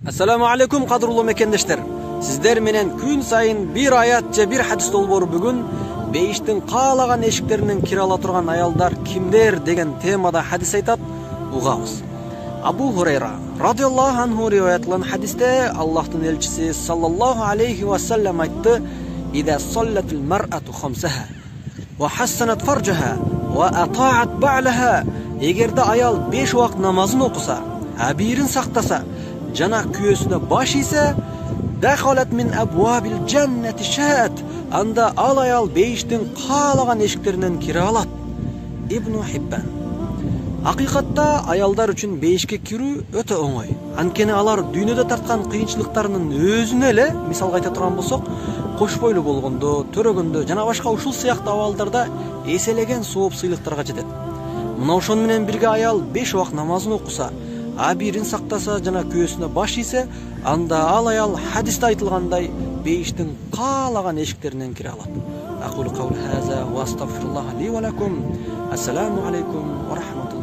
Assalamu alaikum qadırlı mekendештер. Sizler menen күн сайын bir аят же bir hadis долбоору бүгүн бейиштин каалаган эшиктеринен кире ала турган аялдар кимдер деген темада hadis айтат, угабыз. Абу Хурайра радиаллаху анху риваятлан hadiste Аллахтын элчиси саллаллаху алейхи ва саллям айтты: "Ида саллатил мар'ату хамсаха ва хассанат фаржаха ва атаат бa'лаха." Эгерде аял 5 убакыт намазын окуса, абирин сактаса, жана күйөөсүнө баш ийсе, дахалат мин абвабил жаннати шаат, анда ал аял бейиштин каалаган эшиктеринен кире алат. Ибн Хиббан. Акыйкатта аялдар үчүн бейишке кирүү өтө оңой. Анткени алар дүйнөдө тарткан кыйынчылыктарынын өзүнө эле, мисалга айта турган болсок, кош бойлуу болгондо, төрөгөндө жана башка ушул сыяктуу абалдарда эселеген сооп сыйлыктарга жетет. Мына ошон менен бирге аял 5 убакыт намазын окуса, абирин сактаса жана күйөөсүнө баш ийсе, анда ал аял хадисте айтылгандай бейиштин каалаган эшиктеринен кире алат. Aqulu qawli hadha wa astaghfirullah li wa lakum. Assalamu alaykum wa rahmatullah.